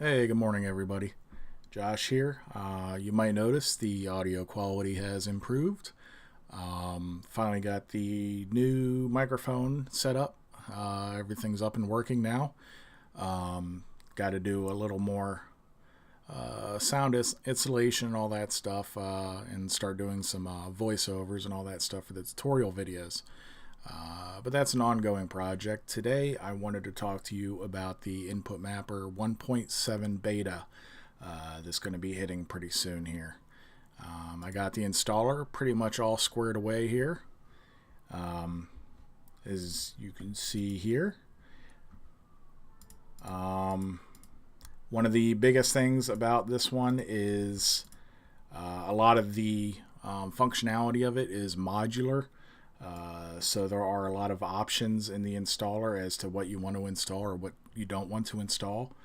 Hey, good morning, everybody. Josh here. You might notice the audio quality has improved. Finally got the new microphone set up. Everything's up and working now. Got to do a little more sound installation and all that stuff, and start doing some voiceovers and all that stuff for the tutorial videos. But that's an ongoing project. Today, I wanted to talk to you about the InputMapper 1.7 beta that's going to be hitting pretty soon here. I got the installer pretty much all squared away here. As you can see here. One of the biggest things about this one is a lot of the functionality of it is modular. So there are a lot of options in the installer as to what you want to install or what you don't want to install.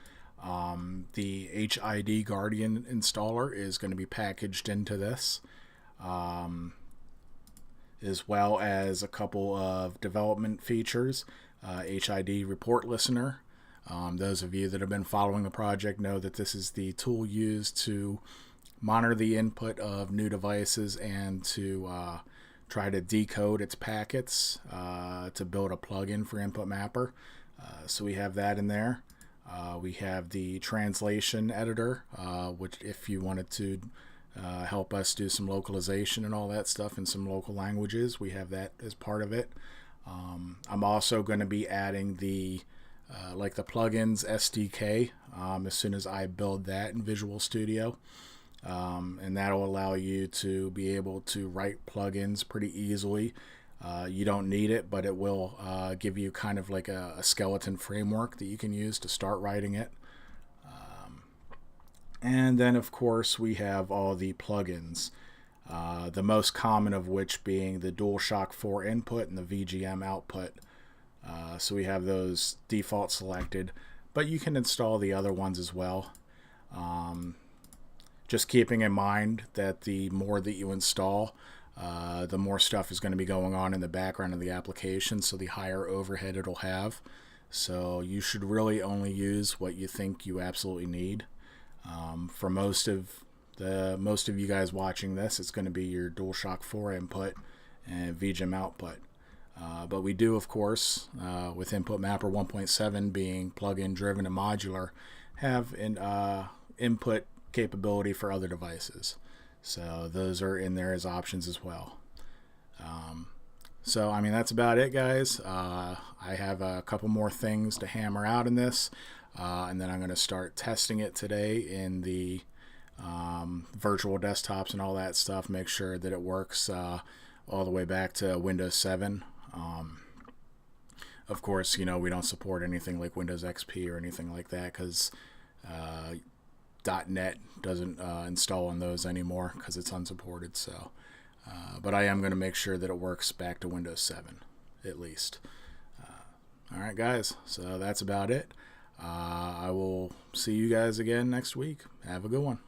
The HID Guardian installer is going to be packaged into this, as well as a couple of development features. HID Report Listener. Those of you that have been following the project know that this is the tool used to monitor the input of new devices and to try to decode its packets to build a plugin for InputMapper. So we have that in there. We have the translation editor, which if you wanted to help us do some localization and all that stuff in some local languages, we have that as part of it. I'm also going to be adding the like the plugins SDK as soon as I build that in Visual Studio. And that'll allow you to be able to write plugins pretty easily. You don't need it, but it will give you kind of like a skeleton framework that you can use to start writing it. And then, of course, we have all the plugins, the most common of which being the DualShock 4 input and the VGM output. So we have those default selected, but you can install the other ones as well. Just keeping in mind that the more that you install, the more stuff is going to be going on in the background of the application, so the higher overhead it'll have. So you should really only use what you think you absolutely need. For most of you guys watching this, it's going to be your DualShock 4 input and VGM output. But we do, of course, with InputMapper 1.7 being plugin driven and modular, have an input capability for other devices. So those are in there as options as well. So I mean, that's about it, guys. I have a couple more things to hammer out in this, and then I'm going to start testing it today in the virtual desktops and all that stuff. Make sure that it works all the way back to Windows 7. Of course, you know, we don't support anything like Windows XP or anything like that because .NET doesn't install on those anymore because it's unsupported. So, but I am going to make sure that it works back to Windows 7 at least. All right, guys. So that's about it. I will see you guys again next week. Have a good one.